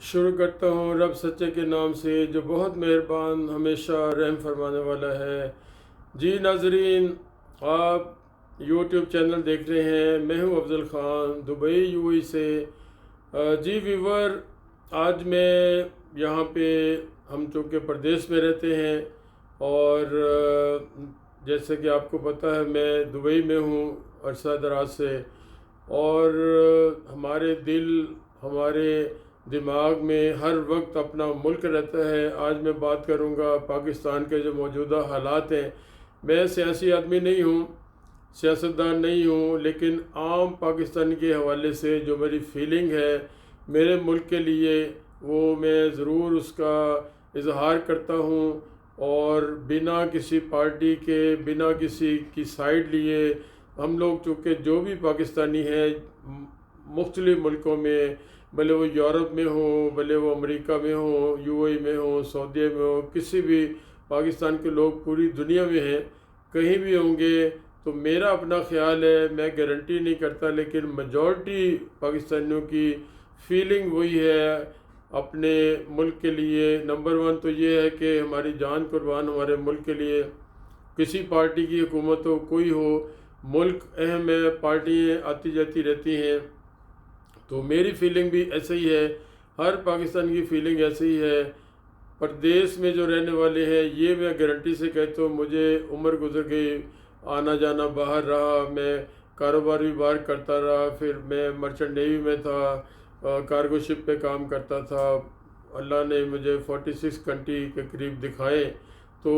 شروع کرتا ہوں رب سچے کے نام سے جو بہت مہربان ہمیشہ رحم فرمانے والا ہے۔ جی ناظرین، آپ یوٹیوب چینل دیکھ رہے ہیں، میں ہوں افضل خان دبئی یو اے سے۔ جی ویور، آج میں یہاں پہ ہم چونکہ پردیس میں رہتے ہیں اور جیسے کہ آپ کو پتہ ہے میں دبئی میں ہوں عرصہ دراز سے، اور ہمارے دل، ہمارے دماغ میں ہر وقت اپنا ملک رہتا ہے۔ آج میں بات کروں گا پاکستان کے جو موجودہ حالات ہیں۔ میں سیاسی آدمی نہیں ہوں، سیاستدان نہیں ہوں، لیکن عام پاکستان کے حوالے سے جو میری فیلنگ ہے میرے ملک کے لیے، وہ میں ضرور اس کا اظہار کرتا ہوں، اور بنا کسی پارٹی کے، بنا کسی کی سائیڈ لیے، ہم لوگ چونکہ جو بھی پاکستانی ہیں مختلف ملکوں میں، بھلے وہ یورپ میں ہوں، بھلے وہ امریکہ میں ہوں، یو اے میں ہوں، سعودیہ میں ہوں، کسی بھی پاکستان کے لوگ پوری دنیا میں ہیں، کہیں بھی ہوں گے، تو میرا اپنا خیال ہے، میں گارنٹی نہیں کرتا، لیکن میجورٹی پاکستانیوں کی فیلنگ وہی ہے اپنے ملک کے لیے۔ نمبر ون تو یہ ہے کہ ہماری جان قربان ہمارے ملک کے لیے، کسی پارٹی کی حکومت ہو، کوئی ہو، ملک اہم ہے، پارٹیاں آتی جاتی رہتی ہیں، تو میری فیلنگ بھی ایسے ہی ہے، ہر پاکستان کی فیلنگ ایسے ہی ہے۔ پردیس میں جو رہنے والے ہیں، یہ میں گارنٹی سے کہتا ہوں، مجھے عمر گزر گئی، آنا جانا باہر رہا، میں کاروبار بھی باہر کرتا رہا، پھر میں مرچنٹ نیوی میں تھا، کارگو شپ پہ کام کرتا تھا، اللہ نے مجھے 46 کنٹری کے قریب دکھائے، تو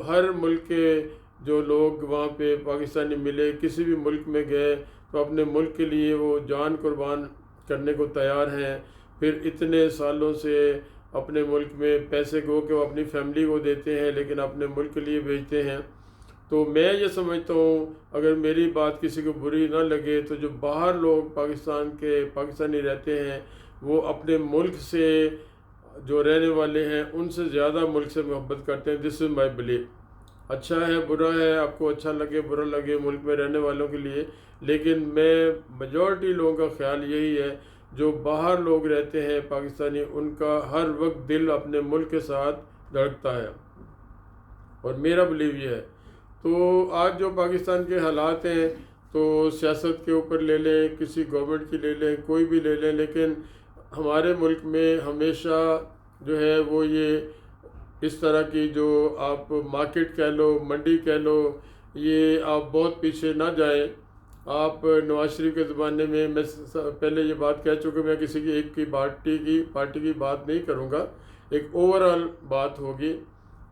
ہر ملک کے جو لوگ وہاں پہ پاکستانی ملے، کسی بھی ملک میں گئے تو اپنے ملک کے لیے وہ جان قربان کرنے کو تیار ہیں۔ پھر اتنے سالوں سے اپنے ملک میں پیسے گو کہ وہ اپنی فیملی کو دیتے ہیں، لیکن اپنے ملک کے لیے بھیجتے ہیں۔ تو میں یہ سمجھتا ہوں، اگر میری بات کسی کو بری نہ لگے، تو جو باہر لوگ پاکستانی رہتے ہیں، وہ اپنے ملک سے جو رہنے والے ہیں ان سے زیادہ ملک سے محبت کرتے ہیں۔ دس از مائی بلیف۔ اچھا ہے برا ہے، آپ کو اچھا لگے برا لگے ملک میں رہنے والوں کے لیے، لیکن میں میجورٹی لوگوں کا خیال یہی ہے، جو باہر لوگ رہتے ہیں پاکستانی، ان کا ہر وقت دل اپنے ملک کے ساتھ دھڑکتا ہے، اور میرا بلیو یہ ہے۔ تو آج جو پاکستان کے حالات ہیں، تو سیاست کے اوپر لے لیں، کسی گورنمنٹ کی لے لیں، کوئی بھی لے لیں، لیکن ہمارے ملک میں ہمیشہ جو ہے وہ یہ اس طرح کی، جو آپ مارکیٹ کہہ لو، منڈی کہہ لو، یہ آپ بہت پیچھے نہ جائیں۔ آپ نواز شریف کے زمانے میں پہلے یہ بات کہہ چکے، میں کسی کی ایک کی پارٹی کی بات نہیں کروں گا، ایک اوورآل بات ہوگی۔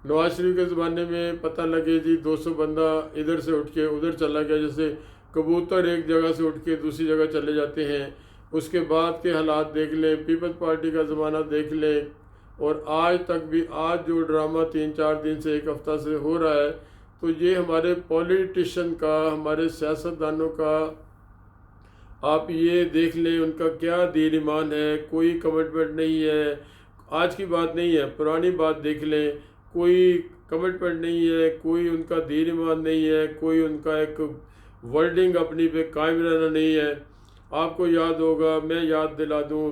نواز شریف کے زمانے میں پتہ لگے جی 200 بندہ ادھر سے اٹھ کے ادھر چلا گیا، جیسے کبوتر ایک جگہ سے اٹھ کے دوسری جگہ چلے جاتے ہیں۔ اس کے بعد کے حالات دیکھ لیں، پیپلز پارٹی کا زمانہ دیکھ لیں، اور آج تک بھی، آج جو ڈرامہ 3-4 دن سے، ایک ہفتہ سے ہو رہا ہے، تو یہ ہمارے پولیٹیشن کا، ہمارے سیاستدانوں کا، آپ یہ دیکھ لیں ان کا کیا دین ایمان ہے، کوئی کمٹمنٹ نہیں ہے۔ آج کی بات نہیں ہے، پرانی بات دیکھ لیں، کوئی کمٹمنٹ نہیں ہے، کوئی ان کا دین ایمان نہیں ہے، کوئی ان کا ایک ورڈنگ اپنی پہ قائم رہنا نہیں ہے۔ آپ کو یاد ہوگا، میں یاد دلا دوں،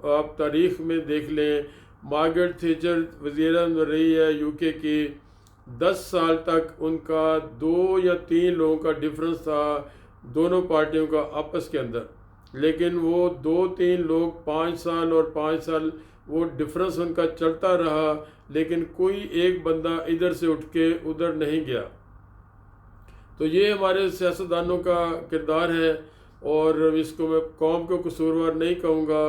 آپ تاریخ میں دیکھ لیں، مارگریٹ تھیچر وزیر اعظم رہی ہے یو کے کی، 10 سال تک ان کا 2 یا 3 لوگوں کا ڈفرنس تھا دونوں پارٹیوں کا آپس کے اندر، لیکن وہ 2-3 لوگ 5 سال اور 5 سال وہ ڈفرنس ان کا چلتا رہا، لیکن کوئی ایک بندہ ادھر سے اٹھ کے ادھر نہیں گیا۔ تو یہ ہمارے سیاستدانوں کا کردار ہے، اور اس کو میں قوم کو قصوروار نہیں کہوں گا۔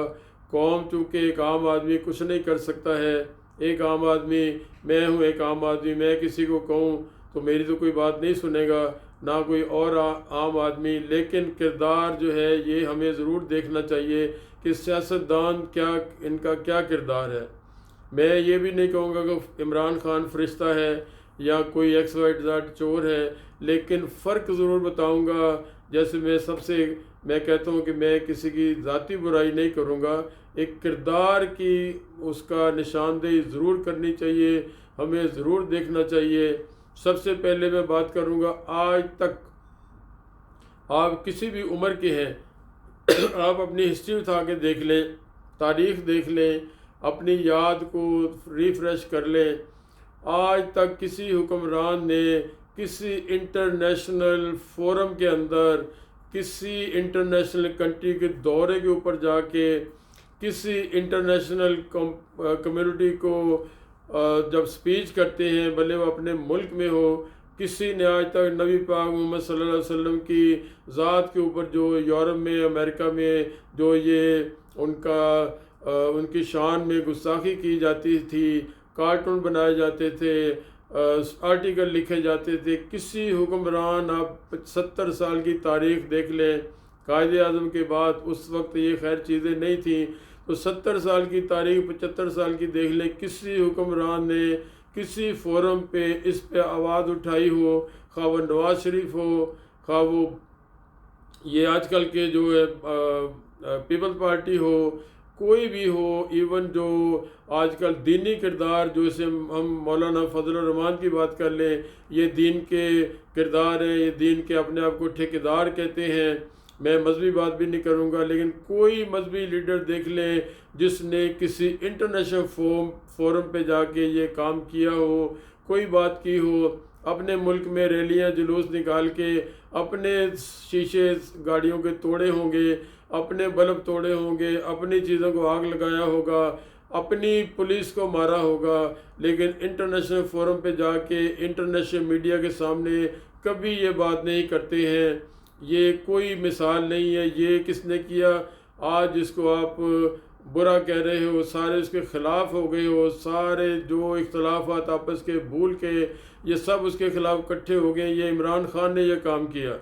قوم چونکہ ایک عام آدمی کچھ نہیں کر سکتا ہے، ایک عام آدمی، میں ہوں ایک عام آدمی، میں کسی کو کہوں تو میری تو کوئی بات نہیں سنے گا، نہ کوئی اور عام آدمی، لیکن کردار جو ہے یہ ہمیں ضرور دیکھنا چاہیے کہ سیاستدان کیا، ان کا کیا کردار ہے۔ میں یہ بھی نہیں کہوں گا کہ عمران خان فرشتہ ہے یا کوئی ایکس وائی زیڈ چور ہے، لیکن فرق ضرور بتاؤں گا۔ جیسے میں کہتا ہوں کہ میں کسی کی ذاتی برائی نہیں کروں گا، ایک کردار کی اس کا نشاندہی ضرور کرنی چاہیے، ہمیں ضرور دیکھنا چاہیے۔ سب سے پہلے میں بات کروں گا، آج تک آپ کسی بھی عمر کے ہیں، آپ اپنی ہسٹری اٹھا کے دیکھ لیں، تاریخ دیکھ لیں، اپنی یاد کو ریفریش کر لیں۔ آج تک کسی حکمران نے کسی انٹرنیشنل فورم کے اندر، کسی انٹرنیشنل کنٹری کے دورے کے اوپر جا کے، کسی انٹرنیشنل کمیونٹی کو جب سپیچ کرتے ہیں، بھلے وہ اپنے ملک میں ہو، کسی نے آج تک نبی پاک محمد صلی اللہ علیہ وسلم کی ذات کے اوپر جو یورپ میں، امریکہ میں جو یہ ان کی شان میں گستاخی کی جاتی تھی، کارٹون بنائے جاتے تھے، آرٹیکل لکھے جاتے تھے، کسی حکمران، آپ 70 سال کی تاریخ دیکھ لیں قائد اعظم کے بعد، اس وقت یہ خیر چیزیں نہیں تھیں، تو 70 سال کی تاریخ، 75 سال کی دیکھ لیں، کسی حکمران نے کسی فورم پہ اس پہ آواز اٹھائی ہو، خواہ وہ نواز شریف ہو، خواہ وہ یہ آج کل کے جو ہے پیپل پارٹی ہو، کوئی بھی ہو، ایون جو آج کل دینی کردار، جو اسے ہم مولانا فضل الرحمان کی بات کر لیں، یہ دین کے کردار ہیں، یہ دین کے اپنے آپ کو ٹھیکیدار کہتے ہیں۔ میں مذہبی بات بھی نہیں کروں گا، لیکن کوئی مذہبی لیڈر دیکھ لیں جس نے کسی انٹرنیشنل فورم پہ جا کے یہ کام کیا ہو، کوئی بات کی ہو، اپنے ملک میں ریلیاں جلوس نکال کے اپنے شیشے گاڑیوں کے توڑے ہوں گے، اپنے بلب توڑے ہوں گے، اپنی چیزوں کو آگ لگایا ہوگا، اپنی پولیس کو مارا ہوگا، لیکن انٹرنیشنل فورم پہ جا کے انٹرنیشنل میڈیا کے سامنے کبھی یہ بات نہیں کرتے ہیں۔ یہ کوئی مثال نہیں ہے۔ یہ کس نے کیا؟ آج جس کو آپ برا کہہ رہے ہو، سارے اس کے خلاف ہو گئے ہو، سارے جو اختلافات آپس کے بھول کے یہ سب اس کے خلاف اکٹھے ہو گئے۔ یہ عمران خان نے یہ کام کیا،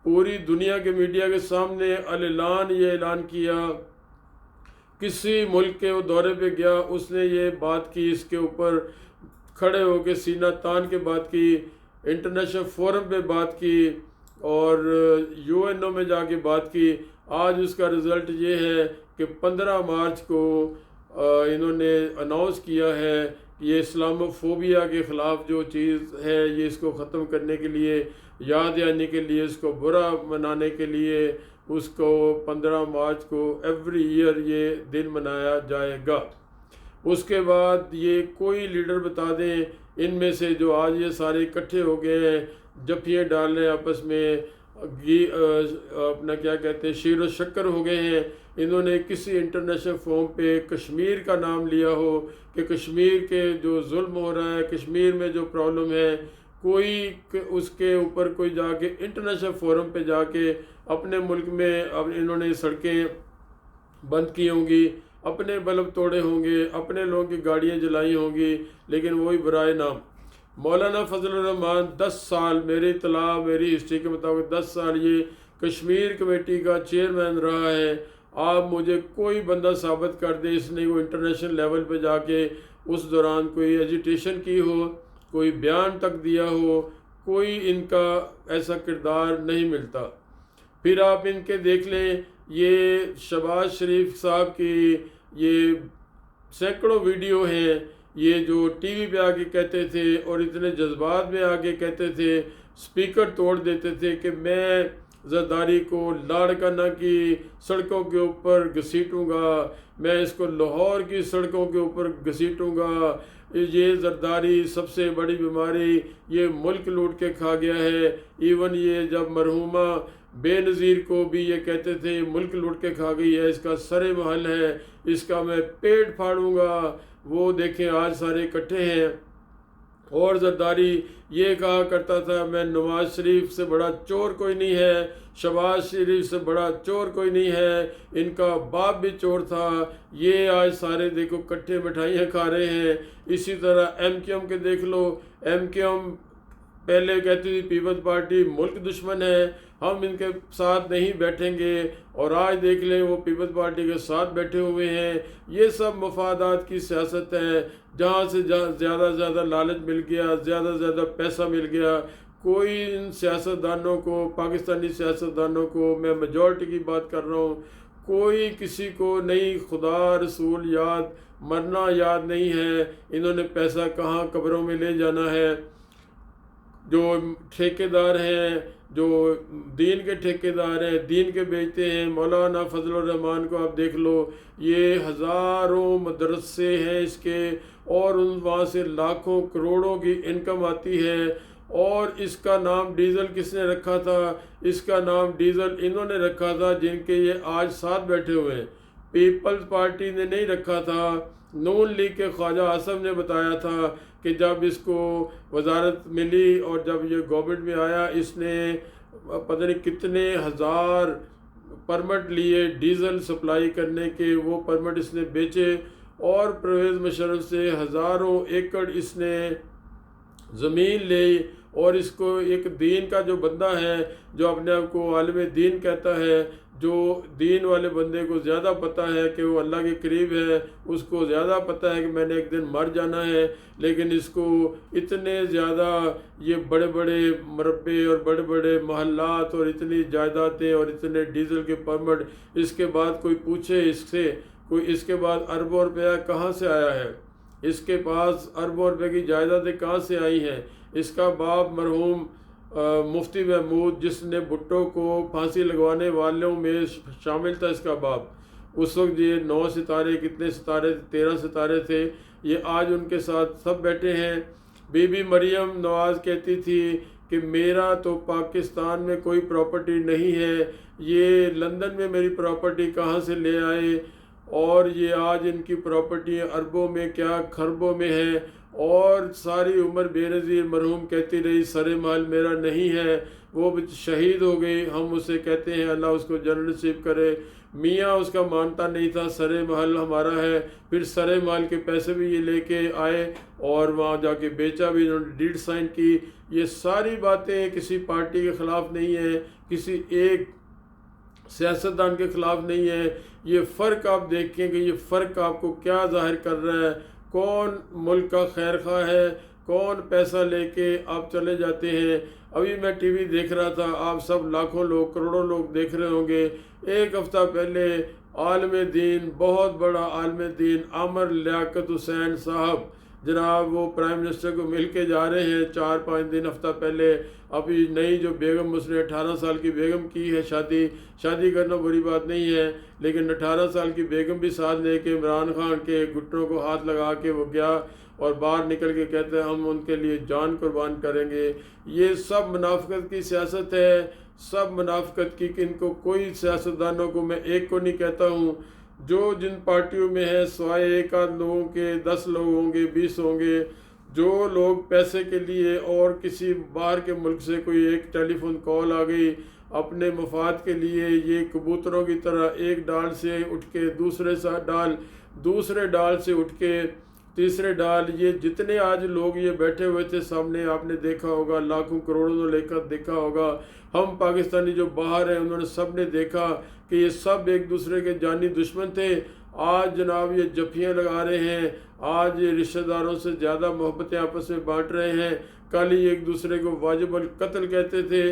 پوری دنیا کے میڈیا کے سامنے اعلان یہ اعلان کیا، کسی ملک کے وہ دورے پہ گیا، اس نے یہ بات کی، اس کے اوپر کھڑے ہو کے سینہ تان کے بات کی، انٹرنیشنل فورم پہ بات کی، اور UN میں جا کے بات کی۔ آج اس کا رزلٹ یہ ہے کہ 15 مارچ کو انہوں نے اناؤنس کیا ہے کہ یہ اسلاموفوبیا کے خلاف جو چیز ہے، یہ اس کو ختم کرنے کے لیے، یاد دلانے کے لیے، اس کو برا منانے کے لیے، اس کو 15 مارچ کو ایوری ایئر یہ دن منایا جائے گا۔ اس کے بعد یہ کوئی لیڈر بتا دیں ان میں سے جو آج یہ سارے اکٹھے ہو گئے ہیں، جفیاں ڈال رہے ہیں آپس میں، اپنا کیا کہتے ہیں، شیر و شکر ہو گئے ہیں، انہوں نے کسی انٹرنیشنل فورم پہ کشمیر کا نام لیا ہو کہ کشمیر کے جو ظلم ہو رہا ہے، کشمیر میں جو پرابلم ہے، کوئی اس کے اوپر کوئی جا کے انٹرنیشنل فورم پہ جا کے اپنے ملک میں اب انہوں نے سڑکیں بند کی ہوں گی، اپنے بلب توڑے ہوں گے، اپنے لوگوں کی گاڑیاں جلائی ہوں گی، لیکن وہی برائے نام۔ مولانا فضل الرحمان 10 سال، میری اطلاع، میری ہسٹری کے مطابق 10 سال یہ کشمیر کمیٹی کا چیئرمین رہا ہے۔ آپ مجھے کوئی بندہ ثابت کر دے اس نے وہ انٹرنیشنل لیول پہ جا کے اس دوران کوئی ایجیٹیشن کی ہو، کوئی بیان تک دیا ہو، کوئی ان کا ایسا کردار نہیں ملتا۔ پھر آپ ان کے دیکھ لیں، یہ شہباز شریف صاحب کی یہ سینکڑوں ویڈیو ہیں، یہ جو ٹی وی پہ آ کے کہتے تھے اور اتنے جذبات میں آ کے کہتے تھے، سپیکر توڑ دیتے تھے کہ میں زرداری کو لاڑکانہ کی سڑکوں کے اوپر گھسیٹوں گا، میں اس کو لاہور کی سڑکوں کے اوپر گھسیٹوں گا، یہ زرداری سب سے بڑی بیماری، یہ ملک لوٹ کے کھا گیا ہے۔ ایون یہ جب مرحومہ بے نظیر کو بھی یہ کہتے تھے ملک لوٹ کے کھا گئی ہے، اس کا سر محل ہے، اس کا میں پیٹ پھاڑوں گا۔ وہ دیکھیں آج سارے اکٹھے ہیں۔ اور زرداری یہ کہا کرتا تھا میں نواز شریف سے بڑا چور کوئی نہیں ہے، شہباز شریف سے بڑا چور کوئی نہیں ہے، ان کا باپ بھی چور تھا۔ یہ آج سارے دیکھو کٹھے مٹھائیاں کھا رہے ہیں۔ اسی طرح MQM کے دیکھ لو، MQM پہلے کہتی تھی پیپلز پارٹی ملک دشمن ہے، ہم ان کے ساتھ نہیں بیٹھیں گے، اور آج دیکھ لیں وہ پیپلز پارٹی کے ساتھ بیٹھے ہوئے ہیں۔ یہ سب مفادات کی سیاست ہے، جہاں سے زیادہ سے زیادہ لالچ مل گیا، زیادہ سے زیادہ پیسہ مل گیا۔ کوئی ان سیاستدانوں کو، پاکستانی سیاستدانوں کو، میں میجورٹی کی بات کر رہا ہوں، کوئی کسی کو نہیں خدا رسول یاد، مرنا یاد نہیں ہے، انہوں نے پیسہ کہاں قبروں میں لے جانا ہے۔ جو ٹھیکیدار ہیں، جو دین کے ٹھیکیدار ہیں، دین کے بیچتے ہیں، مولانا فضل الرحمان کو آپ دیکھ لو، یہ ہزاروں مدرسے ہیں اس کے، اور وہاں سے لاکھوں کروڑوں کی انکم آتی ہے۔ اور اس کا نام ڈیزل کس نے رکھا تھا؟ اس کا نام ڈیزل انہوں نے رکھا تھا جن کے یہ آج ساتھ بیٹھے ہوئے ہیں، پیپلز پارٹی نے نہیں رکھا تھا۔ نون لیگ کے خواجہ آصف نے بتایا تھا کہ جب اس کو وزارت ملی اور جب یہ گورنمنٹ میں آیا، اس نے پتہ نہیں کتنے ہزار پرمٹ لیے ڈیزل سپلائی کرنے کے، وہ پرمٹ اس نے بیچے، اور پرویز مشرف سے ہزاروں ایکڑ اس نے زمین لی، اور اس کو ایک دین کا جو بندہ ہے، جو اپنے آپ کو عالم دین کہتا ہے، جو دین والے بندے کو زیادہ پتہ ہے کہ وہ اللہ کے قریب ہے، اس کو زیادہ پتہ ہے کہ میں نے ایک دن مر جانا ہے، لیکن اس کو اتنے زیادہ یہ بڑے بڑے مربے اور بڑے بڑے محلات اور اتنی جائیدادیں اور اتنے ڈیزل کے پرمٹ، اس کے بعد کوئی پوچھے اس سے، کوئی اس کے بعد اربوں روپیہ کہاں سے آیا ہے؟ اس کے پاس اربوں روپے کی جائیدادیں کہاں سے آئی ہیں؟ اس کا باپ مرحوم مفتی محمود، جس نے بھٹو کو پھانسی لگوانے والوں میں شامل تھا، اس کا باپ، اس وقت یہ 9 ستارے، کتنے ستارے، 13 ستارے تھے، یہ آج ان کے ساتھ سب بیٹھے ہیں۔ بی بی مریم نواز کہتی تھی کہ میرا تو پاکستان میں کوئی پراپرٹی نہیں ہے، یہ لندن میں میری پراپرٹی کہاں سے لے آئے، اور یہ آج ان کی پراپرٹی اربوں میں کیا خربوں میں ہے، اور ساری عمر بے نظیر مرحوم کہتی رہی سر محل میرا نہیں ہے، وہ شہید ہو گئی، ہم اسے کہتے ہیں اللہ اس کو جنت نصیب کرے۔ میاں اس کا مانتا نہیں تھا سر محل ہمارا ہے، پھر سر محل کے پیسے بھی یہ لے کے آئے اور وہاں جا کے بیچا بھی، انہوں نے ڈیڈ سائن کی۔ یہ ساری باتیں کسی پارٹی کے خلاف نہیں ہیں، کسی ایک سیاستدان کے خلاف نہیں ہے۔ یہ فرق آپ دیکھیں کہ یہ فرق آپ کو کیا ظاہر کر رہا ہے، کون ملک کا خیر خواہ ہے، کون پیسہ لے کے آپ چلے جاتے ہیں۔ ابھی میں ٹی وی دیکھ رہا تھا، آپ سب لاکھوں لوگ، کروڑوں لوگ دیکھ رہے ہوں گے، ایک ہفتہ پہلے عالم دین، بہت بڑا عالم دین عامر لیاقت حسین صاحب جناب، وہ پرائم منسٹر کو مل کے جا رہے ہیں 4-5 دن ہفتہ پہلے۔ ابھی نئی جو بیگم، اس نے 18 سال کی بیگم کی ہے شادی کرنا بری بات نہیں ہے، لیکن 18 سال کی بیگم بھی ساتھ لے کے عمران خان کے گھٹنوں کو ہاتھ لگا کے وہ گیا، اور باہر نکل کے کہتے ہیں ہم ان کے لیے جان قربان کریں گے۔ یہ سب منافقت کی سیاست ہے، سب منافقت کی، کہ ان کو کوئی سیاستدانوں کو میں ایک کو نہیں کہتا ہوں، جو جن پارٹیوں میں ہے سوائے ایک آدھ لوگوں کے 10 لوگ ہوں گے، 20 ہوں گے، جو لوگ پیسے کے لیے اور کسی باہر کے ملک سے کوئی ایک ٹیلی فون کال آ گئی، اپنے مفاد کے لیے یہ کبوتروں کی طرح ایک ڈال سے اٹھ کے دوسرے ڈال سے اٹھ کے تیسرے ڈال، یہ جتنے آج لوگ یہ بیٹھے ہوئے تھے سامنے، آپ نے دیکھا ہوگا، لاکھوں کروڑوں نے لے کر دیکھا ہوگا، ہم پاکستانی جو باہر ہیں انہوں نے سب نے دیکھا کہ یہ سب ایک دوسرے کے جانی دشمن تھے۔ آج جناب یہ جفیاں لگا رہے ہیں، آج یہ رشتہ داروں سے زیادہ محبتیں آپس میں بانٹ رہے ہیں۔ کل ہی ایک دوسرے کو واجب القتل کہتے تھے،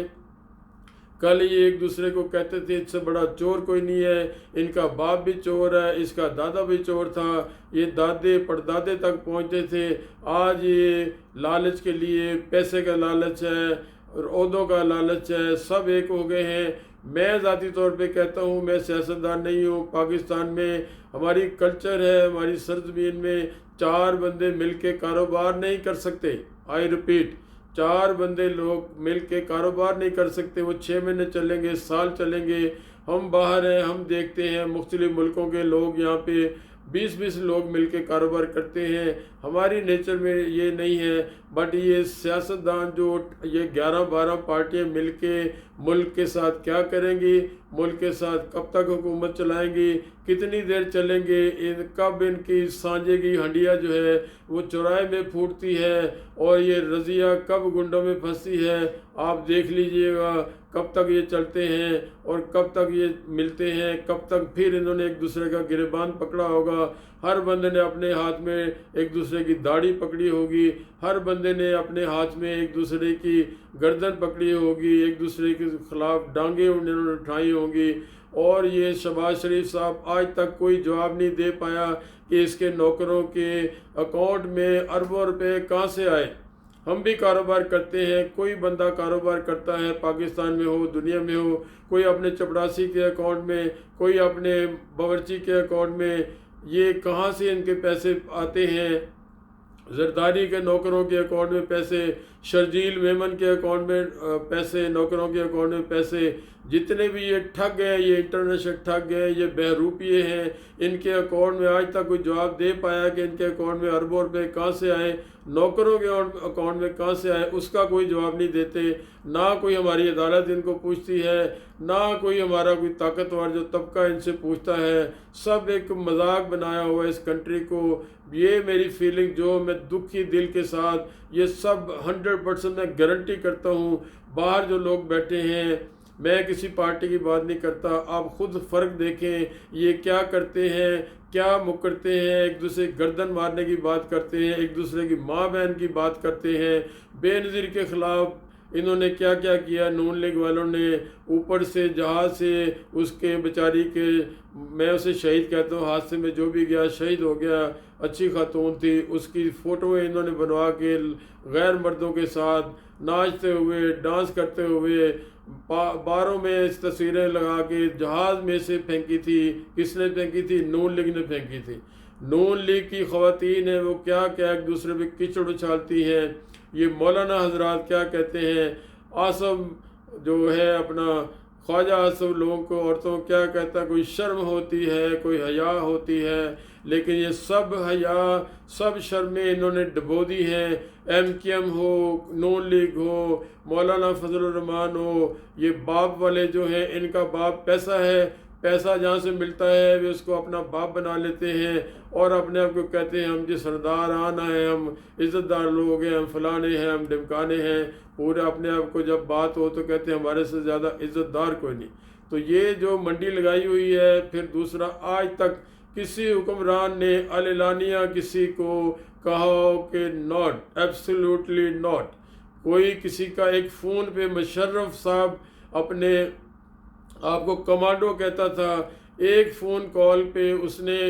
کل یہ ایک دوسرے کو کہتے تھے اس سے بڑا چور کوئی نہیں ہے، ان کا باپ بھی چور ہے، اس کا دادا بھی چور تھا، یہ دادے پردادے تک پہنچتے تھے۔ آج یہ لالچ کے لیے، پیسے کا لالچ ہے اور عہدوں کا لالچ ہے، سب ایک ہو گئے ہیں۔ میں ذاتی طور پہ کہتا ہوں، میں سیاستدان نہیں ہوں، پاکستان میں ہماری کلچر ہے، ہماری سرزمین میں 4 بندے مل کے کاروبار نہیں کر سکتے۔ آئی ریپیٹ، 4 بندے لوگ مل کے کاروبار نہیں کر سکتے، وہ 6 مہینے چلیں گے، سال چلیں گے۔ ہم باہر ہیں، ہم دیکھتے ہیں مختلف ملکوں کے لوگ یہاں پہ 20 لوگ مل کے کاروبار کرتے ہیں، ہماری نیچر میں یہ نہیں ہے۔ بٹ یہ سیاستدان جو یہ 11-12 پارٹیاں مل کے ملک کے ساتھ کیا کریں گی، ملک کے ساتھ کب تک حکومت چلائیں گی، کتنی دیر چلیں گے، کب ان کی سانجے کی ہنڈیا جو ہے وہ چوراہے میں پھوٹتی ہے، اور یہ رضیہ کب گنڈوں میں پھنستی ہے، آپ دیکھ لیجئے گا کب تک یہ چلتے ہیں اور کب تک یہ ملتے ہیں، کب تک پھر انہوں نے ایک دوسرے کا گریبان پکڑا ہوگا۔ ہر بندے نے اپنے ہاتھ میں ایک دوسرے کی داڑھی پکڑی ہوگی، ہر بندے نے اپنے ہاتھ میں ایک دوسرے کی گردن پکڑی ہوگی، ایک دوسرے کے خلاف ڈانگیں انہوں نے اٹھائی ہوں گی۔ اور یہ شہباز شریف صاحب آج تک کوئی جواب نہیں دے پایا کہ اس کے نوکروں کے اکاؤنٹ میں اربوں روپے کہاں سے آئے۔ ہم بھی کاروبار کرتے ہیں. کوئی بندہ کاروبار کرتا ہے پاکستان میں ہو دنیا میں ہو, کوئی اپنے چپڑاسی کے اکاؤنٹ میں, کوئی اپنے باورچی کے اکاؤنٹ میں. یہ کہاں سے ان کے پیسے آتے ہیں؟ زرداری کے نوکروں کے اکاؤنٹ میں پیسے, شرجیل میمن کے اکاؤنٹ میں پیسے, نوکروں کے اکاؤنٹ میں پیسے. جتنے بھی یہ ٹھگ ہیں, یہ انٹرنیشنل ٹھگ ہیں, یہ بہروپیے ہیں, ان کے اکاؤنٹ میں آج تک کوئی جواب دے پایا کہ ان کے اکاؤنٹ میں اربوں روپے کہاں سے آئے, نوکروں کے اکاؤنٹ میں کہاں سے آئے, اس کا کوئی جواب نہیں دیتے. نہ کوئی ہماری عدالت ان کو پوچھتی ہے, نہ کوئی ہمارا کوئی طاقتور جو طبقہ ان سے پوچھتا ہے. سب ایک مذاق بنایا ہوا ہے اس کنٹری کو. یہ میری فیلنگ جو میں دکھی دل کے ساتھ یہ سب 100% میں گارنٹی کرتا ہوں. باہر جو لوگ بیٹھے ہیں, میں کسی پارٹی کی بات نہیں کرتا, آپ خود فرق دیکھیں یہ کیا کرتے ہیں, کیا مکرتے ہیں, ایک دوسرے کی گردن مارنے کی بات کرتے ہیں, ایک دوسرے کی ماں بہن کی بات کرتے ہیں. بے نظیر کے خلاف انہوں نے کیا کیا کیا, نون لیگ والوں نے اوپر سے جہاز سے اس کے بیچاری کے, میں اسے شہید کہتا ہوں, حادثے میں جو بھی گیا شہید ہو گیا, اچھی خاتون تھی, اس کی فوٹویں انہوں نے بنوا کے غیر مردوں کے ساتھ ناچتے ہوئے ڈانس کرتے ہوئے باروں میں اس تصویریں لگا کے جہاز میں سے پھینکی تھی. کس نے پھینکی تھی؟ نون لیگ نے پھینکی تھی. نون لیگ کی خواتین ہیں, وہ کیا کیا ایک دوسرے پہ کیچڑ اچھالتی ہیں. یہ مولانا حضرات کیا کہتے ہیں, آصف جو ہے اپنا خواجہ آصف لوگوں کو عورتوں کیا کہتا ہے, کوئی شرم ہوتی ہے, کوئی حیا ہوتی ہے, لیکن یہ سب حیا سب شرمیں انہوں نے ڈبو دی ہیں. ایم کیو ایم ہو, نون لیگ ہو, مولانا فضل الرحمان ہو, یہ باپ والے جو ہیں ان کا باپ پیسہ ہے, پیسہ جہاں سے ملتا ہے وہ اس کو اپنا باپ بنا لیتے ہیں اور اپنے آپ کو کہتے ہیں ہم جی سردار آنا ہے, ہم عزت دار لوگ ہیں, ہم فلانے ہیں, ہم ڈمکانے ہیں. پورے اپنے آپ کو جب بات ہو تو کہتے ہیں ہمارے سے زیادہ عزت دار کوئی نہیں. تو یہ جو منڈی لگائی ہوئی ہے. پھر دوسرا, آج تک کسی حکمران نے اعلانیہ کسی کو کہا ہو کہ ناٹ, ایبسلیوٹلی ناٹ. کوئی کسی کا ایک فون پہ مشرف صاحب اپنے آپ کو کمانڈو کہتا تھا, ایک فون کال پہ اس نے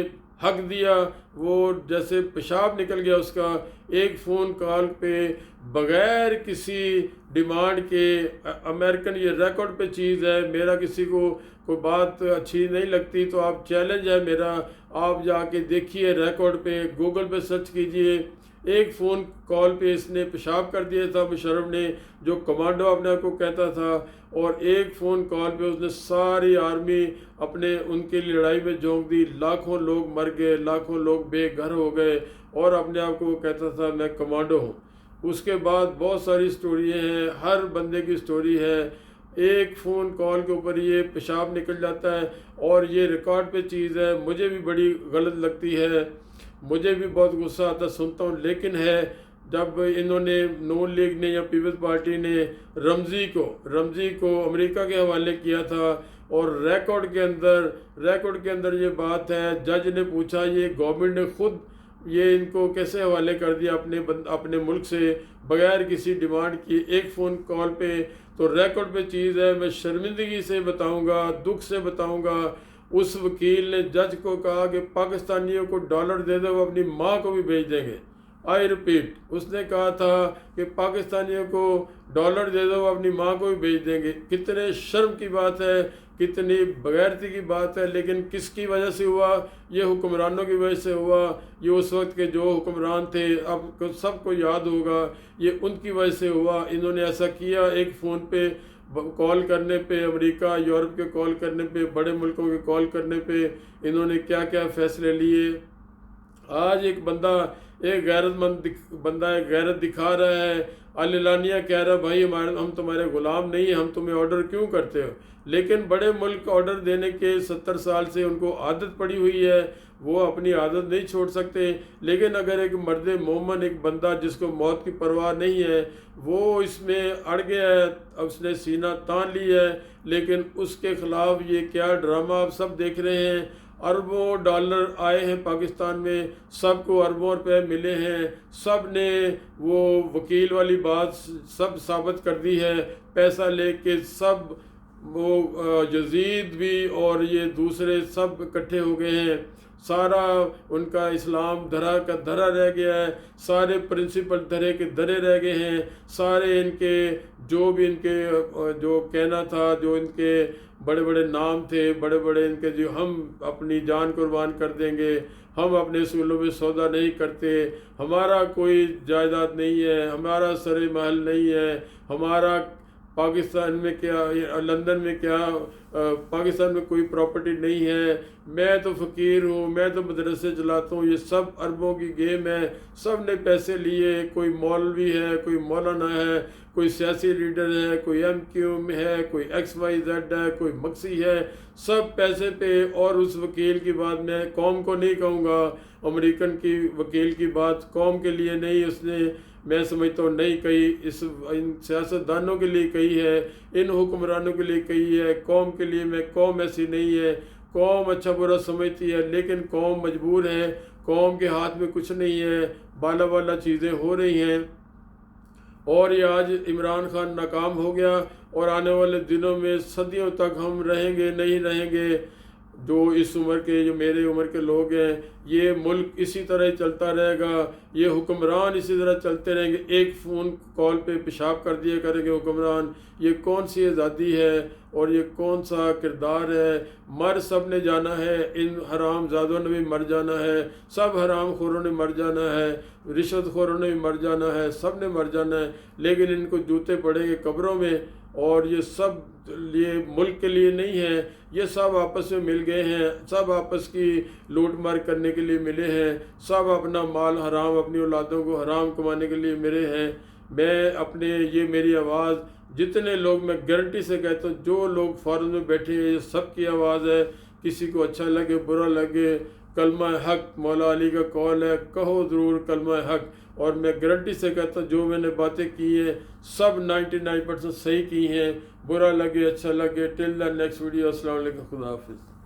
حق دیا, وہ جیسے پیشاب نکل گیا اس کا, ایک فون کال پہ بغیر کسی ڈیمانڈ کے. امریکن یہ ریکارڈ پہ چیز ہے, میرا کسی کو کوئی بات اچھی نہیں لگتی تو آپ چیلنج ہے میرا, آپ جا کے دیکھیے ریکارڈ پہ, گوگل پہ سرچ کیجئے. ایک فون کال پہ اس نے پیشاب کر دیا تھا مشرف نے, جو کمانڈو اپنے آپ کو کہتا تھا, اور ایک فون کال پہ اس نے ساری آرمی اپنے ان کے لیے لڑائی میں جھونک دی. لاکھوں لوگ مر گئے, لاکھوں لوگ بے گھر ہو گئے, اور اپنے آپ کو وہ کہتا تھا میں کمانڈو ہوں. اس کے بعد بہت ساری سٹوریاں ہیں, ہر بندے کی سٹوری ہے. ایک فون کال کے اوپر یہ پیشاب نکل جاتا ہے, اور یہ ریکارڈ پہ چیز ہے. مجھے بھی بڑی غلط لگتی ہے, مجھے بھی بہت غصہ آتا سنتا ہوں, لیکن ہے جب انہوں نے نون لیگ نے یا پیپلز پارٹی نے رمزی کو امریکہ کے حوالے کیا تھا, اور ریکارڈ کے اندر یہ بات ہے, جج نے پوچھا یہ گورنمنٹ نے خود یہ ان کو کیسے حوالے کر دیا اپنے ملک سے بغیر کسی ڈیمانڈ کی, ایک فون کال پہ. تو ریکارڈ پہ چیز ہے. میں شرمندگی سے بتاؤں گا, دکھ سے بتاؤں گا, اس وکیل نے جج کو کہا کہ پاکستانیوں کو ڈالر دے دو, وہ اپنی ماں کو بھی بھیج دیں گے. آئی ریپیٹ, اس نے کہا تھا کہ پاکستانیوں کو ڈالر دے دو, وہ اپنی ماں کو بھی بھیج دیں گے. کتنے شرم کی بات ہے, کتنی بغیرتی کی بات ہے. لیکن کس کی وجہ سے ہوا؟ یہ حکمرانوں کی وجہ سے ہوا. یہ اس وقت کے جو حکمران تھے, اب سب کو یاد ہوگا, یہ ان کی وجہ سے ہوا. انہوں نے ایسا کیا, ایک فون پہ کال کرنے پہ, امریکہ یورپ کے کال کرنے پہ, بڑے ملکوں کے کال کرنے پہ انہوں نے کیا کیا فیصلے لیے. آج ایک بندہ, ایک غیرت مند بندہ ایک غیرت دکھا رہا ہے, اعلانیہ کہہ رہا ہے بھائی ہم تمہارے غلام نہیں ہیں, ہم تمہیں آرڈر کیوں کرتے ہو. لیکن بڑے ملک آرڈر دینے کے 70 سال سے ان کو عادت پڑی ہوئی ہے, وہ اپنی عادت نہیں چھوڑ سکتے. لیکن اگر ایک مرد مومن, ایک بندہ جس کو موت کی پرواہ نہیں ہے, وہ اس میں اڑ گیا ہے, اس نے سینہ تان لیا ہے, لیکن اس کے خلاف یہ کیا ڈرامہ آپ سب دیکھ رہے ہیں. اربوں ڈالر آئے ہیں پاکستان میں, سب کو اربوں روپے ملے ہیں, سب نے وہ وکیل والی بات سب ثابت کر دی ہے. پیسہ لے کے سب, وہ یزید بھی اور یہ دوسرے سب اکٹھے ہو گئے ہیں. سارا ان کا اسلام دھرا کا دھرا رہ گیا ہے، سارے پرنسپل دھرے کے دھرے رہ گئے ہیں، سارے ان کے جو بھی ان کے جو کہنا تھا، جو ان کے بڑے بڑے نام تھے، بڑے بڑے ان کے جو ہم اپنی جان قربان کر دیں گے، ہم اپنے اصولوں میں سودا نہیں کرتے، ہمارا کوئی جائیداد نہیں ہے، ہمارا سر محل نہیں ہے، ہمارا پاکستان میں کیا، لندن میں کیا، پاکستان میں کوئی پراپرٹی نہیں ہے، میں تو فقیر ہوں، میں تو مدرسے چلاتا ہوں، یہ سب عربوں کی گیم ہے، سب نے پیسے لیے، کوئی مولوی ہے، کوئی مولانا ہے، کوئی سیاسی لیڈر ہے، کوئی ایم کیو میں ہے، کوئی ایکس وائی زیڈ ہے، کوئی مکسی ہے، سب پیسے پہ۔ اور اس وکیل کی بات میں قوم کو نہیں کہوں گا، امریکن کی وکیل کی بات قوم کے لیے نہیں، اس نے میں سمجھتا ہوں نہیں کہی، ان سیاستدانوں کے لیے کہی ہے، ان حکمرانوں کے لیے کہی ہے، قوم کے لیے میں قوم ایسی نہیں ہے، قوم اچھا برا سمجھتی ہے، لیکن قوم مجبور ہے، قوم کے ہاتھ میں کچھ نہیں ہے، بالا بالا چیزیں ہو رہی ہیں۔ اور یہ آج عمران خان ناکام ہو گیا، اور آنے والے دنوں میں صدیوں تک ہم رہیں گے نہیں رہیں گے، جو اس عمر کے، جو میرے عمر کے لوگ ہیں، یہ ملک اسی طرح ہی چلتا رہے گا، یہ حکمران اسی طرح چلتے رہیں گے، ایک فون کال پہ پیشاب کر دیا کریں گے حکمران۔ یہ کون سی آزادی ہے اور یہ کون سا کردار ہے؟ مر سب نے جانا ہے، ان حرام زادوں نے بھی مر جانا ہے، سب حرام خوروں نے مر جانا ہے، رشوت خوروں نے بھی مر جانا ہے، سب نے مر جانا ہے، لیکن ان کو جوتے پڑیں گے قبروں میں۔ اور یہ سب یہ ملک کے لیے نہیں ہے، یہ سب آپس میں مل گئے ہیں، سب آپس کی لوٹ مار کرنے کے لیے ملے ہیں، سب اپنا مال حرام، اپنی اولادوں کو حرام کمانے کے لیے ملے ہیں۔ میں اپنے یہ میری آواز جتنے لوگ، میں گارنٹی سے کہتا ہوں، جو لوگ فارن میں بیٹھے ہیں، یہ سب کی آواز ہے، کسی کو اچھا لگے برا لگے، کلمہ حق مولا علی کا قول ہے، کہو ضرور کلمہ حق۔ اور میں گارنٹی سے کہتا ہوں جو میں نے باتیں کی ہیں سب 99% صحیح کی ہیں، برا لگے اچھا لگے۔ ٹل دا نیکسٹ ویڈیو، السلام علیکم، خدا حافظ۔